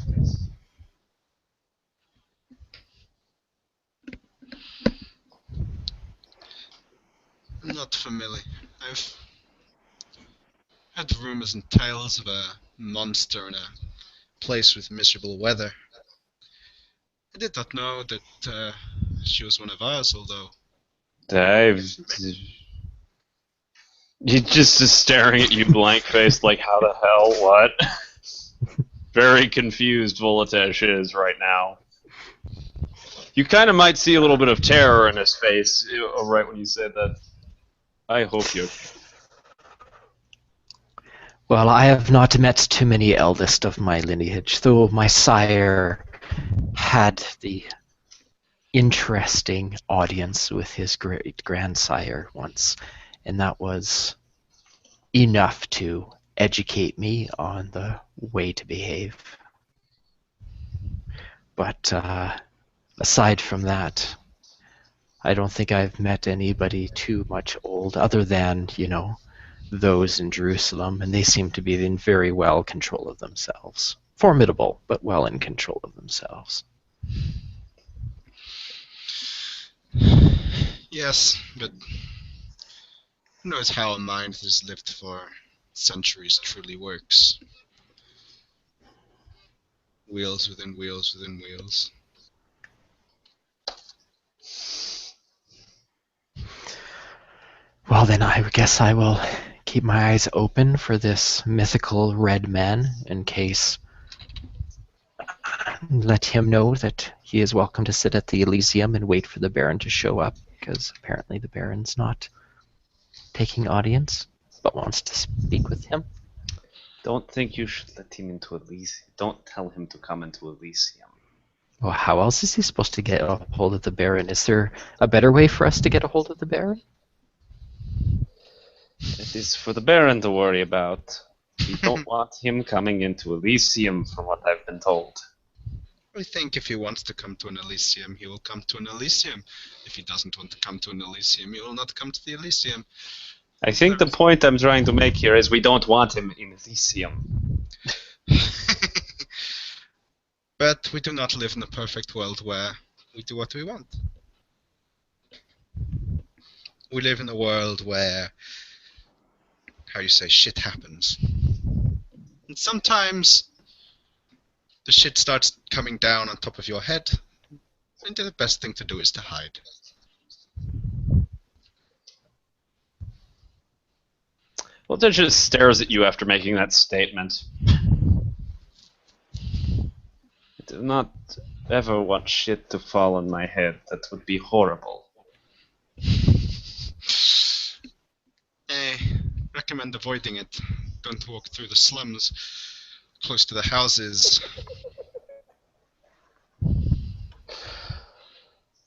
I'm not familiar. I've had rumors and tales of a monster in a place with miserable weather. I did not know that she was one of ours, although Dave, he just is staring at you blank-faced like, how the hell, what? Very confused Volatesh is right now. You kind of might see a little bit of terror in his face right when you said that. I hope you. Well, I have not met too many eldest of my lineage, though my sire had the interesting audience with his great-grandsire once, and that was enough to educate me on the way to behave. But aside from that, I don't think I've met anybody too much old, other than, those in Jerusalem, and they seem to be in very well control of themselves. Formidable, but well in control of themselves. yes, but who knows how a mind that has lived for centuries truly works? Wheels within wheels within wheels. Well, then I guess I will keep my eyes open for this mythical red man in case. Let him know that he is welcome to sit at the Elysium and wait for the Baron to show up, because apparently the Baron's not taking audience, but wants to speak with him. Don't think you should let him into Elysium. Don't tell him to come into Elysium. Well, how else is he supposed to get a hold of the Baron? Is there a better way for us to get a hold of the Baron? It is for the Baron to worry about. We don't want him coming into Elysium, from what I've been told. I think if he wants to come to an Elysium, he will come to an Elysium. If he doesn't want to come to an Elysium, he will not come to the Elysium. I think the point I'm trying to make here is we don't want him in Elysium. But we do not live in a perfect world where we do what we want. We live in a world where, shit happens. And sometimes the shit starts coming down on top of your head, and the best thing to do is to hide. Well, it just stares at you after making that statement. I do not ever want shit to fall on my head. That would be horrible. I recommend avoiding it. Don't walk through the slums close to the houses.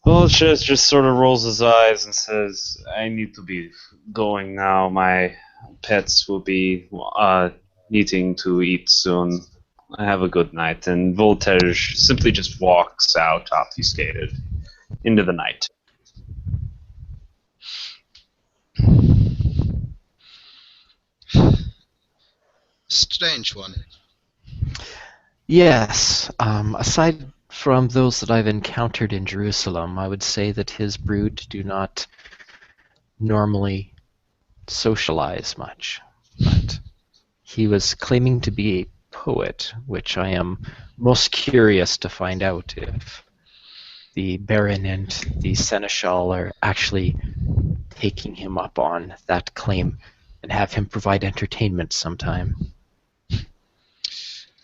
Well, Chess just sort of rolls his eyes and says, I need to be going now. My pets will be needing to eat soon. Have a good night. And Voltage simply just walks out, obfuscated, into the night. Strange one. Yes. Aside from those that I've encountered in Jerusalem, I would say that his brood do not normally socialize much. But he was claiming to be a poet, which I am most curious to find out if the Baron and the Seneschal are actually taking him up on that claim and have him provide entertainment sometime.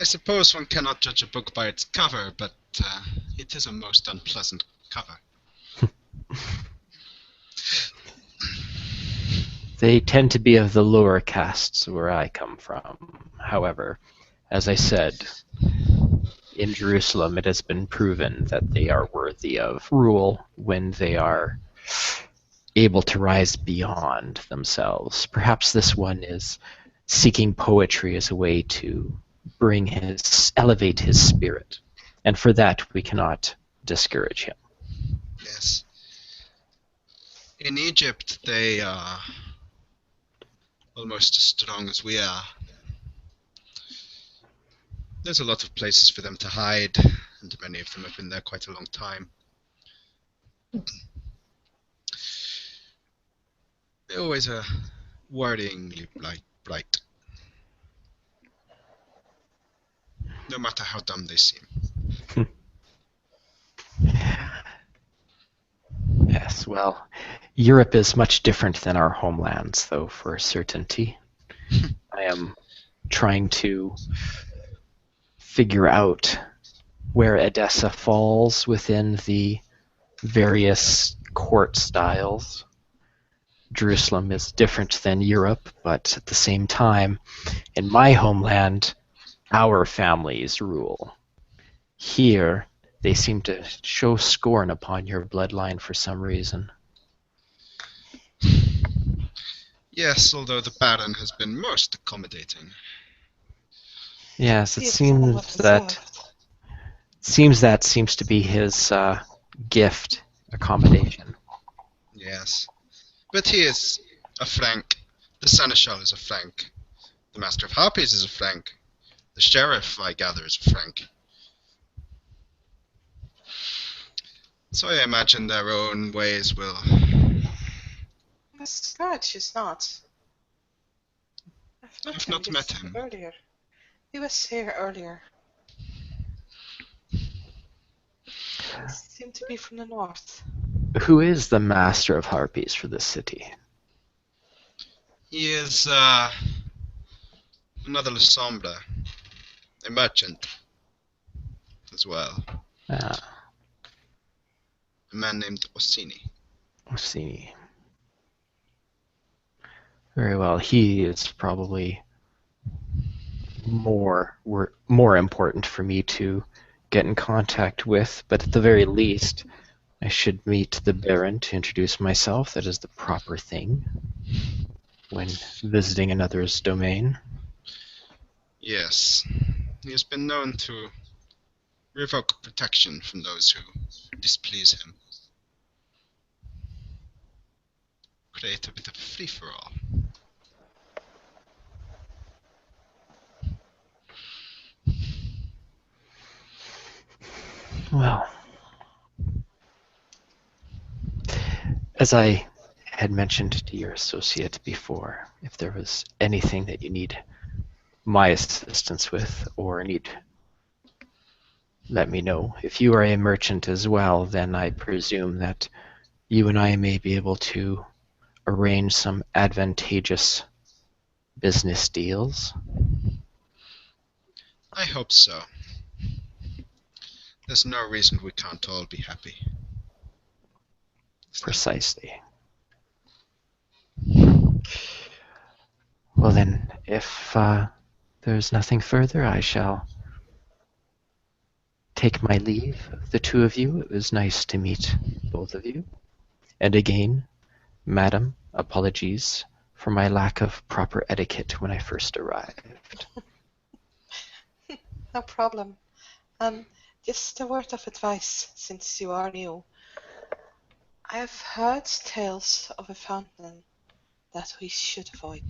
I suppose one cannot judge a book by its cover, but it is a most unpleasant cover. They tend to be of the lower castes where I come from. However, as I said, in Jerusalem it has been proven that they are worthy of rule when they are able to rise beyond themselves. Perhaps this one is seeking poetry as a way to elevate his spirit. And for that we cannot discourage him. Yes. In Egypt, they almost as strong as we are. There's a lot of places for them to hide, and many of them have been there quite a long time. They always are worryingly bright. No matter how dumb they seem. Yes, well, Europe is much different than our homelands, though, for certainty. I am trying to figure out where Edessa falls within the various court styles. Jerusalem is different than Europe, but at the same time, in my homeland, our families rule. Here, they seem to show scorn upon your bloodline for some reason. Yes, although the Baron has been most accommodating. Yes, it It's seems somewhat that seems to be his gift, accommodation. Yes. But he is a Frank. The Seneschal is a Frank. The Master of Harpies is a Frank. The Sheriff, I gather, is a Frank. So I imagine their own ways will... Mr. Scratch is not. I've not met him. Earlier. He was here earlier. He seemed to be from the north. Who is the master of harpies for this city? He is another Le Sombre. A merchant. As well. Ah, A man named Orsini. Orsini. Very well. He is probably more important for me to get in contact with, but at the very least, I should meet the Baron to introduce myself. That is the proper thing when visiting another's domain. Yes. He has been known to revoke protection from those who displease him. Create a bit of a free-for-all. Well, as I had mentioned to your associate before, if there was anything that you need my assistance with or need, let me know. If you are a merchant as well, then I presume that you and I may be able to arrange some advantageous business deals. I hope so. There's no reason we can't all be happy. Precisely. Well then, if there's nothing further, I shall take my leave of the two of you. It was nice to meet both of you. And again, madam, apologies for my lack of proper etiquette when I first arrived. No problem. Just a word of advice, since you are new. I have heard tales of a fountain that we should avoid.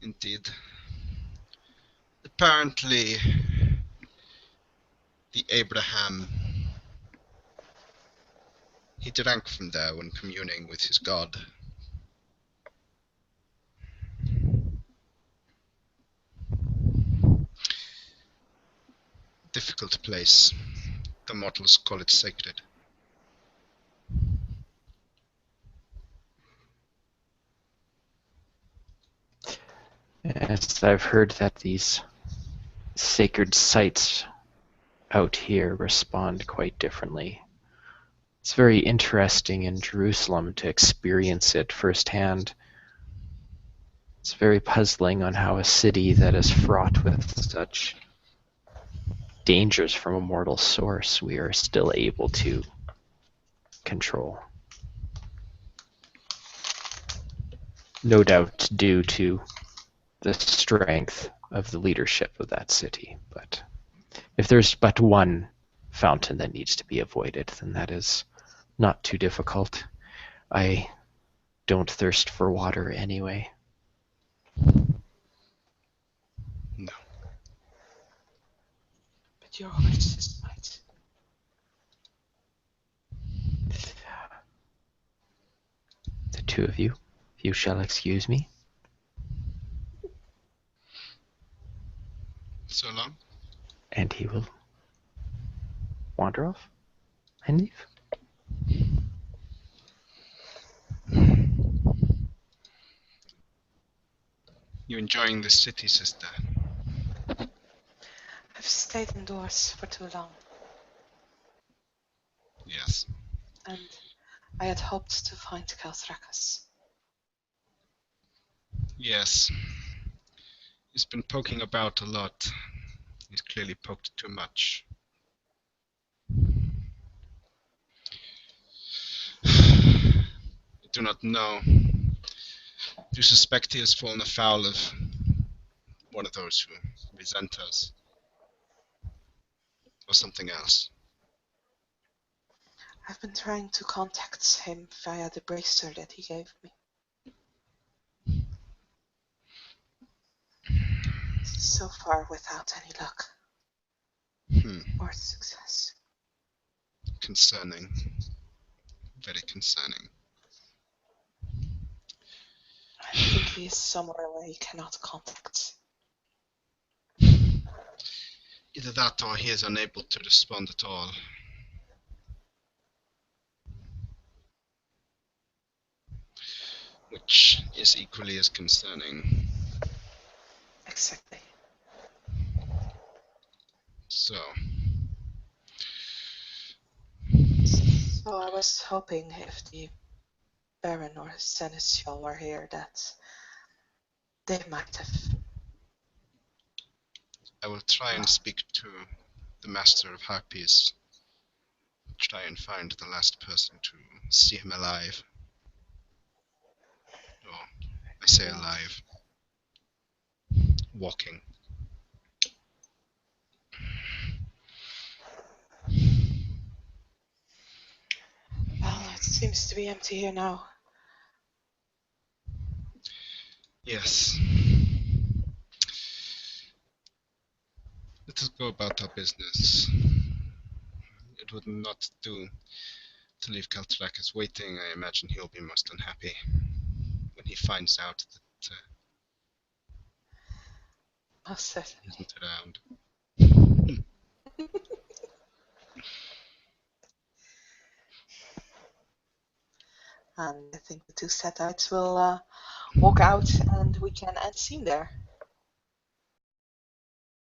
Indeed. Apparently, the Abraham, he drank from there when communing with his god. Difficult place. The mortals call it sacred. Yes, I've heard that these sacred sites out here respond quite differently. It's very interesting in Jerusalem to experience it firsthand. It's very puzzling on how a city that is fraught with such dangers from a mortal source we are still able to control. No doubt due to the strength of the leadership of that city. But if there's but one fountain that needs to be avoided, then that is not too difficult. I don't thirst for water anyway. No. But your horses might. The two of you, if you shall excuse me. So long. And he will wander off and leave. You enjoying the city, sister? I've stayed indoors for too long, Yes. and I had hoped to find Kalthrakas. Yes. He's been poking about a lot. He's clearly poked too much. I do not know. Do you suspect he has fallen afoul of one of those who resent us? Or something else? I've been trying to contact him via the bracer that he gave me. So far without any luck or success. Concerning. Very concerning. I think he is somewhere where he cannot contact. Either that or he is unable to respond at all. Which is equally as concerning. Exactly. So So I was hoping if the Baron or Seneschal were here that they might have. I will try and speak to the Master of Harpies. Try and find the last person to see him alive. Or, I say alive. Walking. Well, it seems to be empty here now. Yes. Let us go about our business. It would not do to leave Kaltrakas waiting. I imagine he'll be most unhappy when he finds out that Most he certainly. isn't around. And I think the two Setites will walk out and we can end scene there.